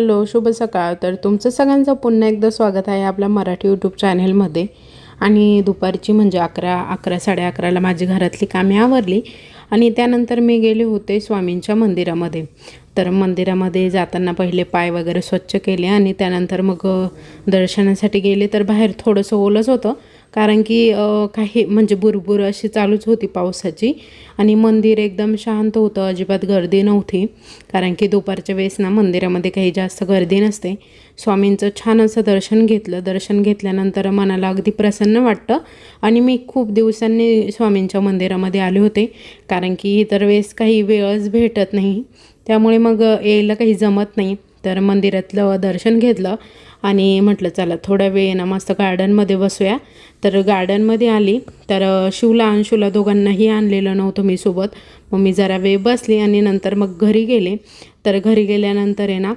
Hello, शुभ सकाळ. तर तुमचं सगळ्यांचं पुन्हा एकदा स्वागत आहे आपल्या मराठी यूट्यूब चॅनलमध्ये. आणि दुपारची म्हणजे 11 साडे 11ला माझी घरातली कामे आवरली आणि त्यानंतर मी गेले होते स्वामींच्या मंदिरामध्ये. तर मंदिरामध्ये जाताना पहिले पाय वगैरे स्वच्छ केले आणि त्यानंतर मग दर्शनासाठी गेले. तर बाहेर थोडंसं ओलंच होतं, कारण की काही म्हणजे बुरबुर अशी चालूच होती पावसाची. आणि मंदिर एकदम शांत होतं, अजिबात गर्दी नव्हती, कारण की दुपारच्या वेळेस ना मंदिरामध्ये काही जास्त गर्दी नसते. स्वामींचं छान असं दर्शन घेतलं. दर्शन घेतल्यानंतर मनाला अगदी प्रसन्न वाटतं. आणि मी खूप दिवसांनी स्वामींच्या मंदिरामध्ये आले होते, कारण की इतर वेळेस काही वेळच भेटत नाही, त्यामुळे मग यायला काही जमत नाही. तर मंदिरातलं दर्शन घेतलं आणि म्हटलं चला थोडा वेळ ना मस्त गार्डनमध्ये बसूया. तर गार्डनमध्ये आली. तर शिवला अंशूला दोघांनाही आणलेलं नव्हतं मी सोबत. मग मी जरा वेळ बसली आणि नंतर मग घरी गेले. तर घरी गेल्यानंतर आहे ना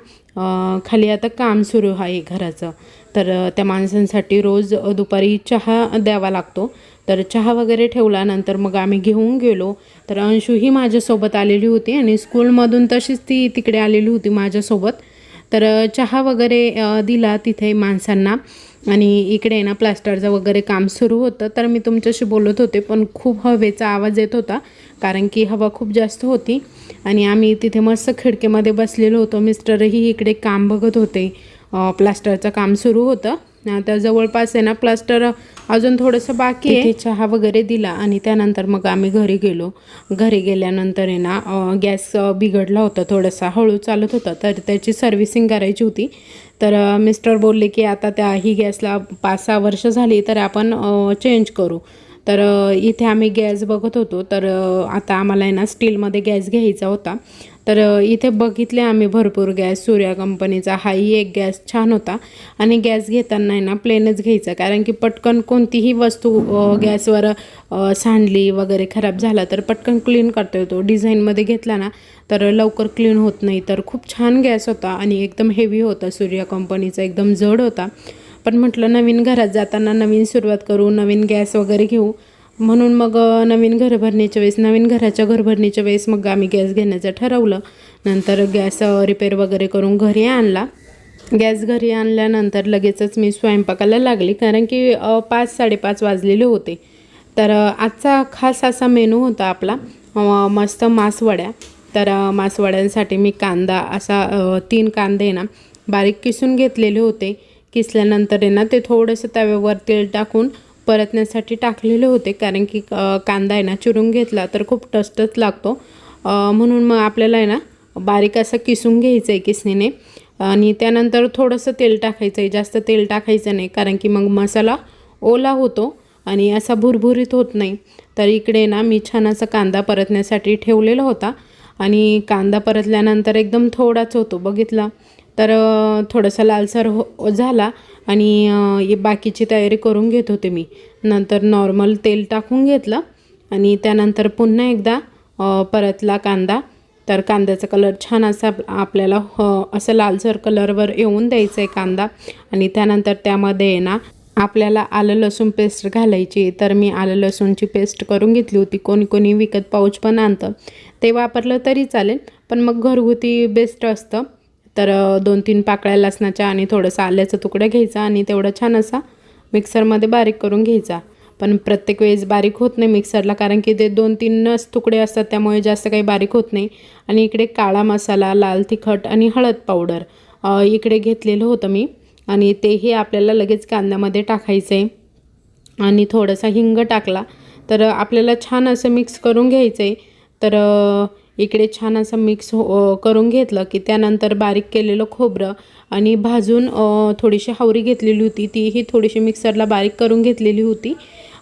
खाली आता काम सुरू आहे घराचं. तर त्या माणसांसाठी रोज दुपारी चहा द्यावा लागतो. तर चहा वगैरे ठेवल्यानंतर मग आम्ही घेऊन गेलो. तर अंशू ही माझ्यासोबत आलेली होती आणि स्कूलमधून तशीच ती तिकडे आलेली होती माझ्यासोबत. तर चहा वगैरे दिला तिथे माणसांना. आणि इकडे ना प्लास्टरचं वगैरे काम सुरू होतं. तर मी तुमच्याशी बोलत होते, पण खूप हवेचा आवाज येत होता, कारण की हवा खूप जास्त होती. आणि आम्ही तिथे मस्त खिडकीमध्ये बसलेलो होतो. मिस्टरही इकडे काम बघत होते. प्लास्टरचं काम सुरू होतं. आता जवळपास आहे ना प्लास्टर अजून थोडंसं बाकी आहे. चहा वगैरे दिला आणि त्यानंतर मग आम्ही घरी गेलो. घरी गेल्यानंतर आहे ना गॅस बिघडला होता, थोडासा हळू चालत होता, तर त्याची सर्व्हिसिंग करायची होती. तर मिस्टर बोलले की आता ही गॅसला 5-6 वर्ष झाली, तर आपण चेंज करू. तर इथे आम्ही गॅस बघत होतो. तर आता आम्हाला आहे ना स्टीलमध्ये गॅस घ्यायचा होता. तर इथे बघितले आम्ही भरपूर गॅस. सूर्या कंपनीचा हाही एक गॅस छान होता. आणि गॅस घेताना आहे ना प्लेनच घ्यायचा, कारण की पटकन कोणतीही वस्तू गॅसवर सांडली वगैरे खराब झाला तर पटकन क्लीन करता येतो. डिझाईनमध्ये घेतला ना तर लवकर क्लीन होत नाही. तर खूप छान गॅस होता आणि एकदम हेवी होता. सूर्या कंपनीचा एकदम जड होता. पण म्हटलं नवीन घरात जाताना नवीन सुरुवात करू, नवीन गॅस वगैरे घेऊ, म्हणून मग नवीन घराच्या घरभरणीच्या वेळेस मग आम्ही गॅस घेण्याचं ठरवलं. नंतर गॅस रिपेअर वगैरे करून घरी आणला. गॅस घरी आणल्यानंतर लगेचच मी स्वयंपाकाला लागली, कारण की 5-5:30 वाजलेले होते. तर आजचा खास असा मेनू होता आपला मस्त मासवड्या. तर मासवड्यांसाठी मी कांदा असा 3 कांदे ना बारीक किसून घेतलेले होते. किसल्यानंतर आहे ना ते थोडंसं तव्यावर तेल टाकून परतण्यासाठी टाकलेले होते, कारण की कांदा आहे ना चिरून घेतला तर खूप टचटच लागतो. म्हणून मग आपल्याला आहे ना बारीक असं किसून घ्यायचं आहे किसणीने. आणि त्यानंतर थोडंसं तेल टाकायचं आहे, जास्त तेल टाकायचं नाही, कारण की मग मसाला ओला होतो आणि असा भुरभुरीत होत नाही. तर इकडे ना मी छान असा कांदा परतण्यासाठी ठेवलेला होता. आणि कांदा परतल्यानंतर एकदम थोडाच होतो बघितला. तर थोडासा लालसर झाला आणि बाकीची तयारी करून घेत होते मी. नंतर नॉर्मल तेल टाकून घेतलं आणि त्यानंतर पुन्हा एकदा परतला कांदा. तर कांद्याचा कलर छान असा आपल्याला असं लालसर कलरवर येऊन द्यायचा आहे कांदा. आणि त्यानंतर त्यामध्ये ना आपल्याला आलं लसूण पेस्ट घालायची. तर मी आलं लसूणची पेस्ट करून घेतली होती. कोणी विकत पाऊच पण आणतं, ते वापरलं तरी चालेल, पण मग घरगुती बेस्ट असतं. तर 2-3 पाकळ्या लसणाच्या आणि थोडंसं आल्याचा तुकडा घ्यायचा आणि तेवढा छान असा मिक्सरमध्ये बारीक करून घ्यायचा. पण प्रत्येक वेळेस बारीक होत नाही मिक्सरला, कारण की ते 2-3च तुकडे असतात, त्यामुळे जास्त काही बारीक होत नाही. आणि इकडे काळा मसाला, लाल तिखट आणि हळद पावडर इकडे घेतलेलं होतं मी. आणि तेही आपल्याला लगेच कांद्यामध्ये टाकायचं आहे. आणि थोडासा हिंग टाकला. तर आपल्याला छान असं मिक्स करून घ्यायचं आहे. तर इकडे छान असं मिक्स करून घेतलं की त्यानंतर बारीक केलेलं खोबरं आणि भाजून थोडीशी हावरी घेतलेली होती, तीही थोडीशी मिक्सरला बारीक करून घेतलेली होती.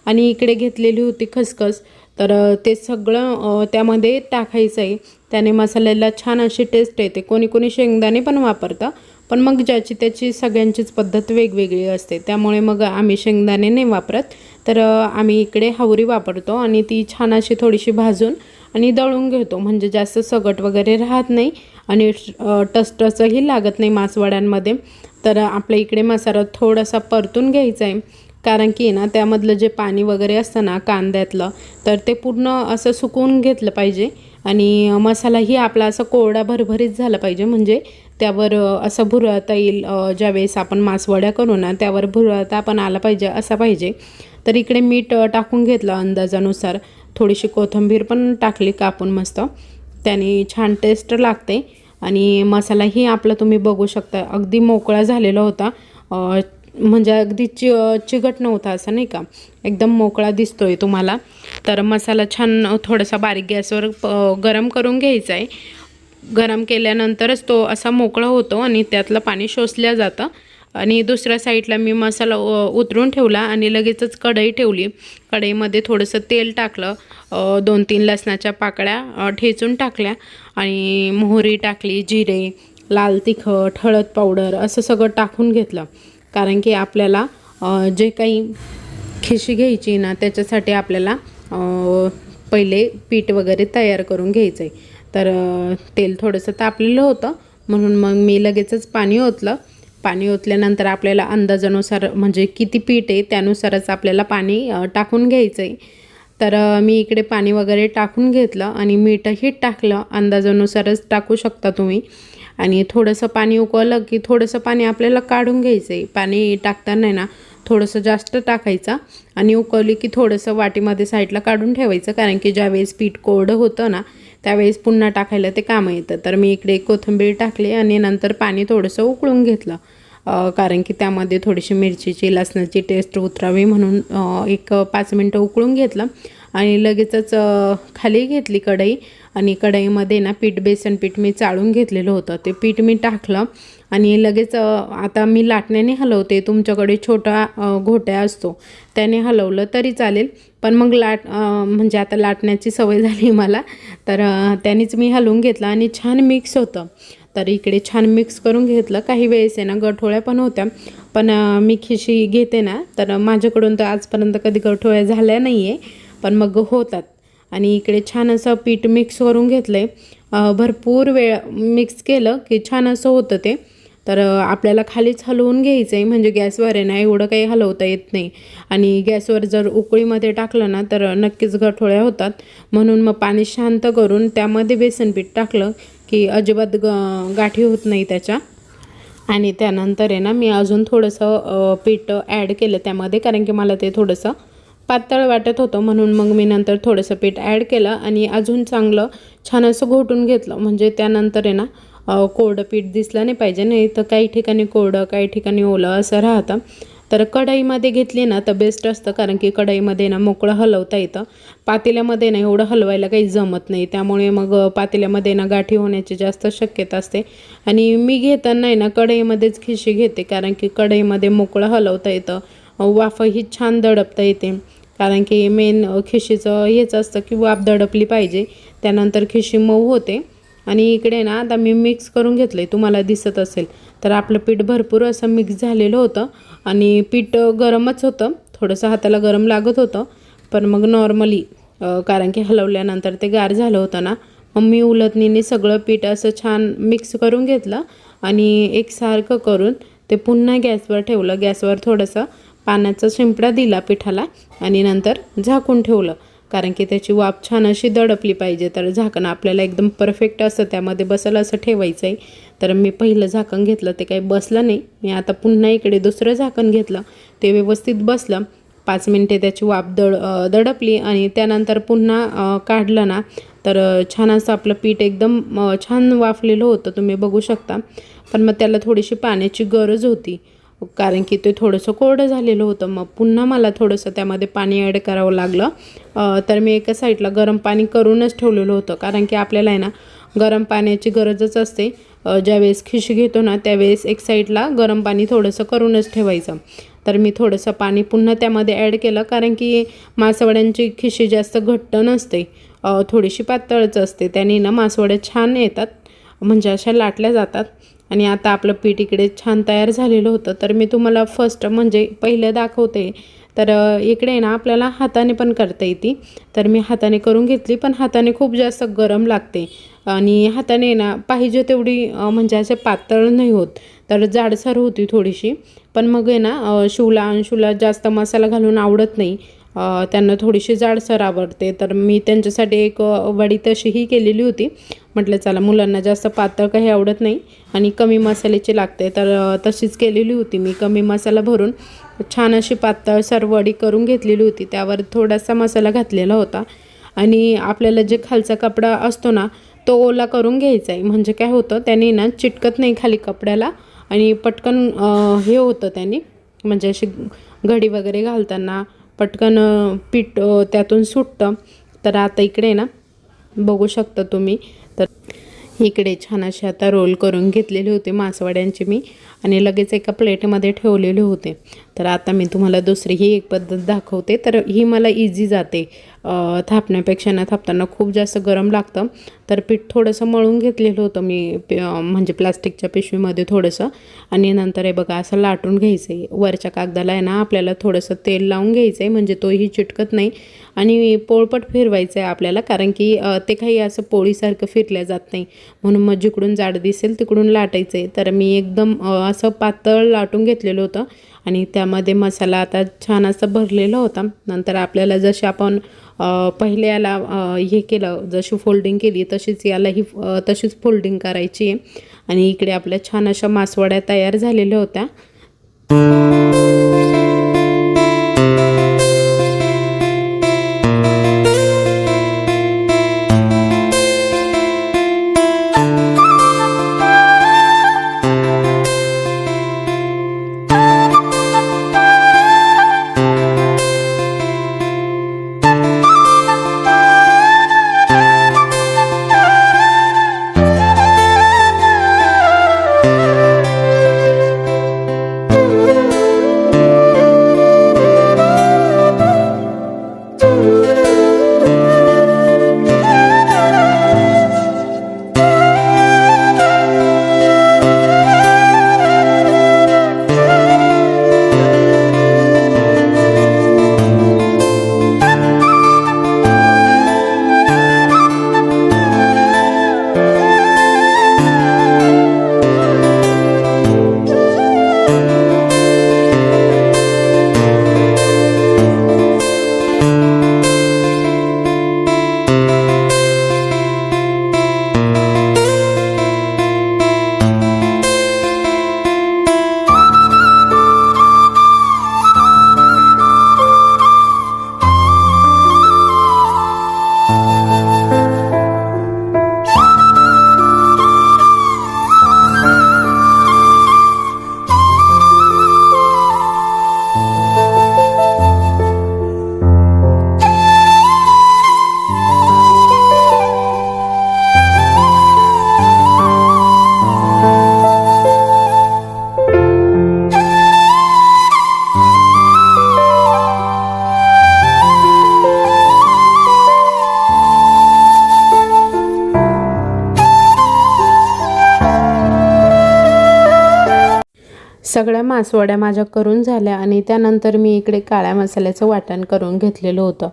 आणि इकडे घेतलेली होती खसखस. तर ते सगळं त्यामध्ये टाकायचं आहे. त्याने मसाल्याला छान अशी टेस्ट येते. कोणी शेंगदाणे पण वापरतं, पण मग ज्याची त्याची सगळ्यांचीच पद्धत वेगवेगळी असते, त्यामुळे मग आम्ही शेंगदाणे नाही वापरत. तर आम्ही इकडे हावरी वापरतो आणि ती छान अशी थोडीशी भाजून आणि दळून घेतो, म्हणजे जास्त सगट वगैरे राहत नाही आणि टसटसही लागत नाही मासवड्यांमध्ये. तर आपल्या इकडे मसाला थोडासा परतून घ्यायचा आहे, कारण की ना त्यामधलं जे पाणी वगैरे असतं ना कांद्यातलं, तर ते पूर्ण असं सुकवून घेतलं पाहिजे. आणि मसालाही आपला असं कोरडा भरभरीत झाला पाहिजे, म्हणजे त्यावर असं भुरळता येईल, ज्यावेळेस आपण मासवड्या करू ना त्यावर भुरळता पण आला पाहिजे असा पाहिजे. तर इकडे मीठ टाकून घेतलं अंदाजानुसार, थोडीशी कोथिंबीर पण टाकली कापून मस्त, त्याने छान टेस्ट लागते. आणि मसालाही आपला तुम्ही बघू शकता अगदी मोकळा झालेला होता, म्हणजे अगदी चिकट नव्हता असं नाही का, एकदम मोकळा दिसतोय तुम्हाला. तर मसाला छान थोडासा बारीक गॅसवर गरम करून घ्यायचा आहे. गरम केल्यानंतरच तो असा मोकळा होतो आणि त्यातलं पाणी शोषलं जातं. आणि दुसऱ्या साईडला मी मसाला उतरून ठेवला आणि लगेचच कढई ठेवली. कढईमध्ये थोडंसं तेल टाकलं, 2-3 लसणाच्या पाकळ्या ठेचून टाकल्या आणि मोहरी टाकली, जिरे, लाल तिखट, हळद पावडर असं सगळं टाकून घेतलं. कारण की आपल्याला जे काही खिशी घ्यायची ना त्याच्यासाठी आपल्याला पहिले पीठ वगैरे तयार करून घ्यायचं आहे. तर तेल थोडंसं तापलेलं होतं म्हणून मग मी लगेचच पाणी ओतलं. पाणी ओतल्यानंतर आपल्याला अंदाजानुसार म्हणजे किती पीठ आहे त्यानुसारच आपल्याला पाणी टाकून घ्यायचं आहे. तर मी इकडे पाणी वगैरे टाकून घेतलं आणि मीठही टाकलं, अंदाजानुसारच टाकू शकता तुम्ही. आणि थोडंसं पाणी उकळलं की थोडंसं पाणी आपल्याला काढून घ्यायचं आहे. पाणी टाकताना ना थोडंसं जास्त टाकायचं आणि उकळली की थोडंसं वाटीमध्ये साईडला काढून ठेवायचं, कारण की ज्यावेळेस पीठ कोरडं होतं ना त्यावेळेस पुन्हा टाकायला ते कामं येतं. तर मी इकडे कोथिंबीर टाकली आणि नंतर पाणी थोडंसं उकळून घेतलं, कारण की त्यामध्ये थोडीशी मिरचीची लसणाची टेस्ट उतरावी म्हणून 5 मिनटं उकळून घेतलं. आणि लगेचच खाली घेतली कढई आणि कढईमध्ये ना बेसन पीठ मी चाळून घेतलेलं होतं, ते पीठ मी टाकलं आणि लगेच आता मी लाटण्याने हलवते. तुमच्याकडे छोटा घोट्या असतो त्याने हलवलं तरी चालेल, पण मग म्हणजे आता लाटण्याची सवय झाली मला, तर त्यानेच मी हलवून घेतलं आणि छान मिक्स होतं. तर इकडे छान मिक्स करून घेतलं. काही वेळेस आहे ना गठोळ्या पण होत्या, पण मी खिशी घेते ना तर माझ्याकडून तर आजपर्यंत कधी गठोळ्या झाल्या नाही आहे, पण मग होतात. आणि इकडे छान असं पीठ मिक्स करून घेतलं आहे. भरपूर वेळ मिक्स केलं की छान असं होतं ते. तर आपल्याला खालीच हलवून घ्यायचं आहे, म्हणजे गॅसवर आहे ना एवढं काही हलवता येत नाही. आणि गॅसवर जर उकळीमध्ये टाकलं ना तर नक्कीच गठोळ्या होतात. म्हणून मग पाणी शांत करून त्यामध्ये बेसन पीठ टाकलं की अजिबात गाठी होत नाही त्याच्या. आणि त्यानंतर आहे ना मी अजून थोडंसं पीठ ॲड केलं त्यामध्ये, कारण की मला ते थोडंसं पातळ वाटत होतं, म्हणून मग मी नंतर थोडंसं पीठ ॲड केलं आणि अजून चांगलं छान असं घोटून घेतलं. म्हणजे त्यानंतर आहे ना कोरडं पीठ दिसलं नाही पाहिजे, नाही तर काही ठिकाणी कोरडं काही ठिकाणी ओलं असं राहतं. तर कढईमध्ये घेतली ना तर बेस्ट असतं, कारण की कढईमध्ये ना मोकळं हलवता येतं. पातेल्यामध्ये ना एवढं हलवायला काही जमत नाही, त्यामुळे मग पातेल्यामध्ये ना गाठी होण्याची जास्त शक्यता असते. आणि मी घेताना ना कढईमध्येच खिशी घेते, कारण की कढईमध्ये मोकळं हलवता येतं, वाफही छान दडपता येते. कारण की मेन खिशीचं हेच असतं की वाफ दडपली पाहिजे, त्यानंतर खिशी मऊ होते. आणि इकडे ना आता मी मिक्स करून घेतलं आहे, तुम्हाला दिसत असेल. तर आपलं पीठ भरपूर असं मिक्स झालेलं होतं आणि पीठ गरमच होतं, थोडंसं हाताला गरम लागत होतं, पण मग नॉर्मली कारण की हलवल्यानंतर ते गार झालं होतं ना, मग मी उलटणीने सगळं पीठ असं छान मिक्स करून घेतलं आणि एकसारखं करून ते पुन्हा गॅसवर ठेवलं. गॅसवर थोडंसं पाण्याचा शिंपडा दिला पिठाला आणि नंतर झाकून ठेवलं, कारण की त्याची वाफ छान अशी दडपली पाहिजे. तर झाकण आपल्याला एकदम परफेक्ट असं त्यामध्ये बसलं असं ठेवायचं आहे. तर मी पहिलं झाकण घेतलं, ते काही बसलं नाही. मी आता पुन्हा इकडे दुसरं झाकण घेतलं, ते व्यवस्थित बसलं. 5 मिनटे त्याची वाफ दडपली आणि त्यानंतर पुन्हा काढलं ना तर छान असं आपलं पीठ एकदम छान वाफलेलं होतं, तुम्ही बघू शकता. पण मग त्याला थोडीशी पाण्याची गरज होती, कारण की ते थोडंसं कोरडं झालेलं होतं. मग पुन्हा मला थोडंसं त्यामध्ये पाणी ॲड करावं लागलं. तर मी एका साईडला गरम पाणी करूनच ठेवलेलं होतं, कारण की आपल्याला आहे ना गरम पाण्याची गरजच असते. ज्यावेळेस खिशी घेतो ना त्यावेळेस एक साईडला गरम पाणी थोडंसं करूनच ठेवायचं. तर मी थोडंसं पाणी पुन्हा त्यामध्ये ॲड केलं, कारण की मासवड्यांची खिशी जास्त घट्ट नसते, थोडीशी पातळच असते. त्याने ना मासवड्या छान येतात, म्हणजे अशा लाटल्या जातात. आणि आता आपलं पीठ इकडे छान तयार झालेलं होतं. तर मी तुम्हाला फर्स्ट म्हणजे पहिलं दाखवते. तर इकडे ना आपल्याला हाताने पण करता येते, तर मी हाताने करून घेतली, पण हाताने खूप जास्त गरम लागते आणि हाताने ना पाहिजे तेवढी म्हणजे असे पातळ नाही होत, तर जाडसर होती थोडीशी. पण मग आहे ना अंशूला जास्त मसाला घालून आवडत नाही, त्यांना थोडीशी जाडसर आवडते, तर मी त्यांच्यासाठी एक वडी तशीही केलेली होती. म्हटलं चला मुलांना जास्त पातळ काही आवडत नाही आणि कमी मसाल्याची लागते, तर तशीच केलेली होती मी. कमी मसाला भरून छान अशी पातळसर वडी करून घेतलेली होती. त्यावर थोडासा मसाला घातलेला होता आणि आपल्याला जे खालचा कपडा असतो ना तो ओला करून घ्यायचा आहे. म्हणजे काय होतं त्याने ना चिटकत नाही खाली कपड्याला आणि पटकन हे होतं त्याने, म्हणजे अशी घडी वगैरे घालताना पटकन पीठ त्यातून सुटतं. तर आता इकडे ना बघू शकता तुम्ही, तर इकडे छान असे आता रोल करून घेतलेले होते मासवड्यांचे मी आणि लगेच एका प्लेटमध्ये ठेवलेले होते. तर आता मी तुम्हाला दुसरी ही एक पद्धत दाखवते. तर ही मला इझी जाते, थापण्यापेक्षा ना थापताना खूप जास्त गरम लागतं. तर पीठ थोडंसं मळून घेतलेलं होतं मी म्हणजे प्लास्टिकच्या पिशवीमध्ये थोडंसं, आणि नंतर हे बघा असं लाटून घ्यायचं आहे. वरच्या कागदाला आहे ना आपल्याला थोडंसं तेल लावून घ्यायचं आहे, म्हणजे तोही चिटकत नाही आणि पोळपट फिरवायचं आहे आपल्याला, कारण की ते काही असं पोळीसारखं फिरल्या जात नाही. म्हणून मग जिकडून जाड दिसेल तिकडून लाटायचं आहे. तर मी एकदम असं पातळ लाटून घेतलेलं होतं आणि त्यामध्ये मसाला आता छान असं भरलेला होता. नंतर आपल्याला जसे आपण पहिले याला हे केलं, जशी फोल्डिंग केली तशीच यालाही तशीच फोल्डिंग करायची आहे. आणि इकडे आपल्या छान अशा मासवड्या तयार झालेल्या होत्या. सगळ्या मासवड्या माझ्या करून झाल्या आणि त्यानंतर मी इकडे काळ्या मसाल्याचं वाटण करून घेतलेलं होतं.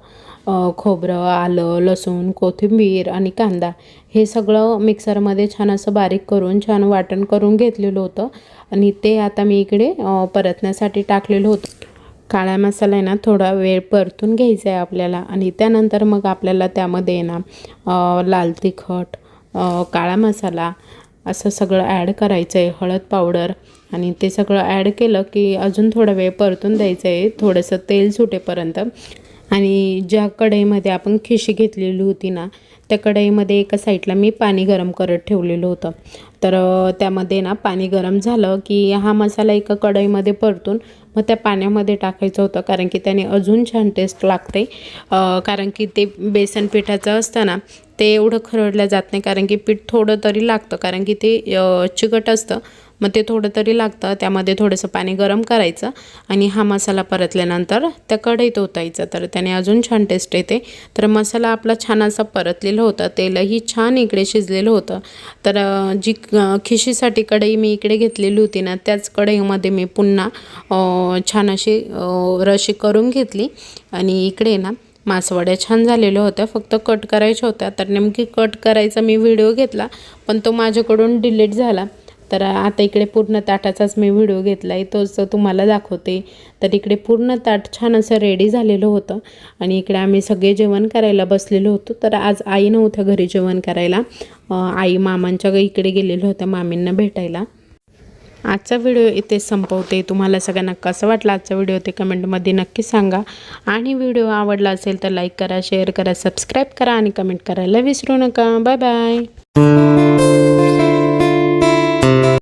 खोबरं, आलं, लसूण, कोथिंबीर आणि कांदा हे सगळं मिक्सरमध्ये छान असं बारीक करून छान वाटण करून घेतलेलं होतं आणि ते आता मी इकडे परतण्यासाठी टाकलेलं होतं. काळा मसाला आहे ना थोडा वेळ परतून घ्यायचा आहे आपल्याला आणि त्यानंतर मग आपल्याला त्यामध्ये ना लाल तिखट, काळा मसाला असं सगळं ॲड करायचं आहे, हळद पावडर, आणि ते सगळं ॲड केलं की अजून थोडा वेळ परतून द्यायचं आहे, थोडंसं तेल सुटेपर्यंत. आणि ज्या कढईमध्ये आपण खिशी घेतलेली होती ना त्या कढईमध्ये एका साईडला मी पाणी गरम करत ठेवलेलं होतं. तर त्यामध्ये ना पाणी गरम झालं की हा मसाला एका कढईमध्ये परतून मग त्या पाण्यामध्ये टाकायचं होतं, कारण की त्याने अजून छान टेस्ट लागते. कारण की ते बेसन पिठाचं असतं ना ते एवढं खरडलं जात नाही, कारण की पीठ थोडं तरी लागतं, कारण की ते चिकट असतं, मग ते थोडं तरी लागतं. त्यामध्ये थोडंसं पाणी गरम करायचं आणि हा मसाला परतल्यानंतर त्या कढईत ओतायचा, तर त्याने अजून छान टेस्ट येते. तर मसाला आपला छान असा परतलेला होता, तेलही छान इकडे शिजलेलं होतं. तर जी खिशीसाठी कढई मी इकडे घेतलेली होती ना त्याच कढईमध्ये मी पुन्हा छान अशी रशी करून घेतली आणि इकडे ना मासवड्या छान झालेल्या होत्या, फक्त कट करायच्या होत्या. तर नेमकी कट करायचा मी व्हिडिओ घेतला पण तो माझ्याकडून डिलीट झाला. तर आता इकडे पूर्ण ताटाचाच मी व्हिडिओ घेतला आहे, तोच तुम्हाला दाखवते. तर इकडे पूर्ण ताट छान असं रेडी झालेलं होतं आणि इकडे आम्ही सगळे जेवण करायला बसलेलो होतो. तर आज आई नव्हत्या घरी जेवण करायला, आई मामांच्या इकडे गेलेलं होतं मामींना भेटायला. आजचा व्हिडिओ इथे संपवते. तुम्हाला सगळ्यांना कसं वाटलं आजचा व्हिडिओ ते कमेंटमध्ये नक्की सांगा. आणि व्हिडिओ आवडला असेल तर लाईक करा, शेअर करा, सबस्क्राईब करा आणि कमेंट करायला विसरू नका. Bye bye.